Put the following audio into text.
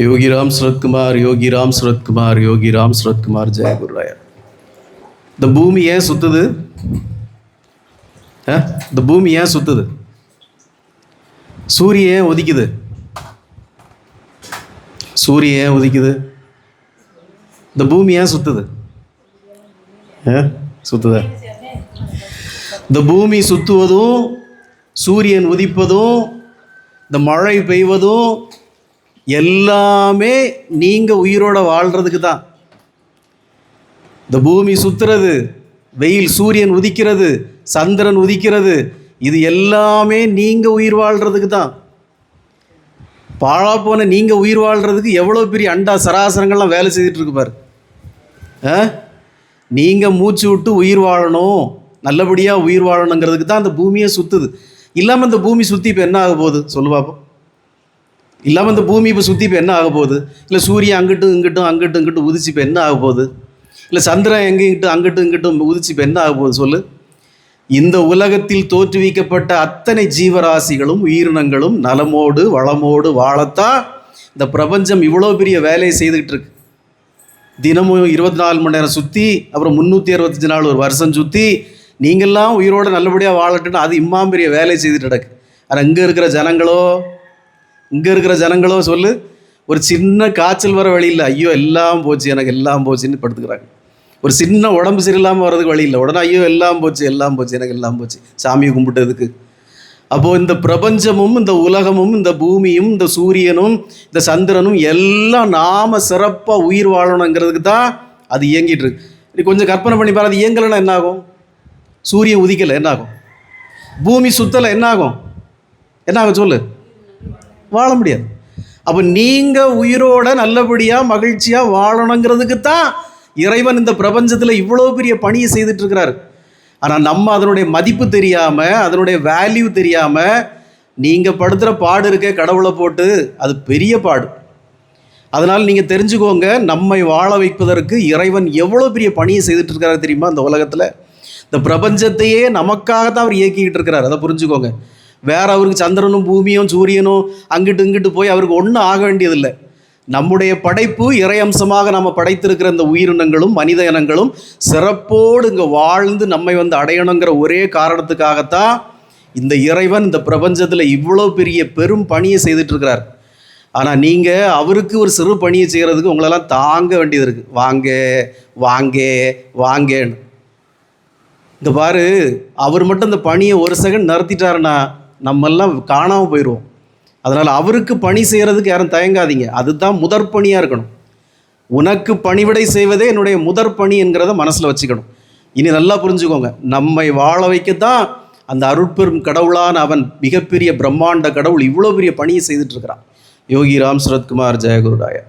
योगी राम सूरत कुमार, योगी राम सूरत कुमार, योगी राम सूरत कुमार, जय गुरुराया. இந்த பூமி ஏன் சுத்துது? இந்த பூமி ஏன் சுத்துது? சூரியன் ஏன் உதிக்குது? சூரியன் ஏன் உதிக்குது? இந்த பூமி ஏன் சுத்துது? சுத்துத? இந்த பூமி சுத்துவதும், சூரியன் உதிப்பதும், இந்த மழை பெய்வதும் எல்லாமே நீங்கள் உயிரோட வாழ்கிறதுக்கு தான். இந்த பூமி சுற்றுறது, வெயில் சூரியன் உதிக்கிறது, சந்திரன் உதிக்கிறது, இது எல்லாமே நீங்கள் உயிர் வாழ்கிறதுக்கு தான். பாழா போன நீங்கள் உயிர் வாழ்கிறதுக்கு எவ்வளோ பெரிய அண்டா சராசரங்கள்லாம் வேலை செய்துட்ருக்கு பாரு. நீங்கள் மூச்சு விட்டு உயிர் வாழணும், நல்லபடியாக உயிர் வாழணுங்கிறதுக்கு தான் அந்த பூமியை சுற்றுது. இல்லாமல் இந்த பூமி சுற்றி இப்போ என்ன ஆக போகுது சொல்லு பார்ப்போம். இல்லாமல் இந்த பூமி இப்போ சுற்றி இப்போ என்ன ஆக போகுது? இல்லை சூரியன் அங்கிட்டும் இங்கிட்டும் உதிச்சு இப்போ என்ன ஆக போகுது? இல்லை சந்திரன் அங்கிட்டும் உதிச்சு இப்போ என்ன ஆக போகுது சொல்லு. இந்த உலகத்தில் தோற்றுவிக்கப்பட்ட அத்தனை ஜீவராசிகளும் உயிரினங்களும் நலமோடு வளமோடு வாழத்தான் இந்த பிரபஞ்சம் இவ்வளோ பெரிய வேலையை செய்துக்கிட்டு இருக்கு. தினமும் 24 மணி நேரம் சுற்றி, அப்புறம் 365 நாள் ஒரு வருஷம் சுற்றி, நீங்கள்லாம் உயிரோடு நல்லபடியாக வாழட்டுன்னு அது பெரிய வேலையை செய்துட்டு கிடக்கு. ஆனால் இங்கே இருக்கிற ஜனங்களோ சொல்லு, ஒரு சின்ன காய்ச்சல் வர வழி இல்லை, ஐயோ எல்லாம் போச்சு, எனக்கு எல்லாம் போச்சுன்னு படுத்துக்கிறாங்க. ஒரு சின்ன உடம்பு சரியில்லாமல் வர்றதுக்கு வழி இல்லை, உடனே ஐயோ எல்லாம் போச்சு எனக்கு எல்லாம் போச்சு, சாமியை கும்பிட்டதுக்கு. அப்போது இந்த பிரபஞ்சமும், இந்த உலகமும், இந்த பூமியும், இந்த சூரியனும், இந்த சந்திரனும் எல்லாம் நாம் சிறப்பாக உயிர் வாழணுங்கிறதுக்கு தான் அது இயங்கிட்டு இருக்கு. நீ கொஞ்சம் கற்பனை பண்ணி பாரு, அது இயங்கலைன்னா என்ன ஆகும்? சூரியன் உதிக்கலை என்ன ஆகும்? பூமி சுத்தலை என்ன ஆகும் சொல்லு? வாழ முடியாது. அப்போ நீங்கள் உயிரோட நல்லபடியாக மகிழ்ச்சியாக வாழணுங்கிறதுக்கு தான் இறைவன் இந்த பிரபஞ்சத்தில் இவ்வளோ பெரிய பணியை செய்துட்ருக்கிறார். ஆனால் நம்ம அதனுடைய மதிப்பு தெரியாமல், அதனுடைய வேல்யூ தெரியாமல், நீங்கள் படுத்துகிற பாடு இருக்க கடவுளை போட்டு, அது பெரிய பாடு. அதனால் நீங்கள் தெரிஞ்சுக்கோங்க, நம்மை வாழ வைப்பதற்கு இறைவன் எவ்வளோ பெரிய பணியை செய்துட்ருக்கிறார் தெரியுமா? இந்த உலகத்தில் இந்த பிரபஞ்சத்தையே நமக்காகத்தான் அவர் இயக்கிக்கிட்டு இருக்கிறார். அதை புரிஞ்சுக்கோங்க. வேறு அவருக்கு சந்திரனும் பூமியும் சூரியனும் இங்கிட்டு போய் அவருக்கு ஒன்றும் ஆக வேண்டியதில்லை. நம்முடைய படைப்பு இறை அம்சமாக நம்ம படைத்திருக்கிற இந்த உயிரினங்களும் மனித இனங்களும் சிறப்போடு இங்கே வாழ்ந்து நம்மை அடையணுங்கிற ஒரே காரணத்துக்காகத்தான் இந்த இறைவன் இந்த பிரபஞ்சத்தில் இவ்வளோ பெரிய பெரும் பணியை செய்துட்ருக்கிறார். ஆனால் நீங்கள் அவருக்கு ஒரு சிறு பணியை செய்கிறதுக்கு உங்களெல்லாம் தாங்க வேண்டியது இருக்குது. வாங்கன்னு இந்த பாரு, அவர் மட்டும் இந்த பணியை ஒரு செகண்ட் நிறுத்திட்டாருன்னா நம்மெல்லாம் காணாமல் போயிடுவோம். அதனால் அவருக்கு பணி செய்கிறதுக்கு யாரும் தயங்காதீங்க. அதுதான் முதற் பணியாக இருக்கணும். உனக்கு பணிவிடை செய்வதே என்னுடைய முதற் பணி என்கிறத மனசில் வச்சுக்கணும். இனி நல்லா புரிஞ்சுக்கோங்க, நம்மை வாழ வைக்கத்தான் அந்த அருட்பெரும் கடவுளான அவன், மிகப்பெரிய பிரம்மாண்ட கடவுள், இவ்வளோ பெரிய பணியை செய்துட்ருக்கிறான். யோகி ராம் சூரத் குமார், ஜெய குருராயா.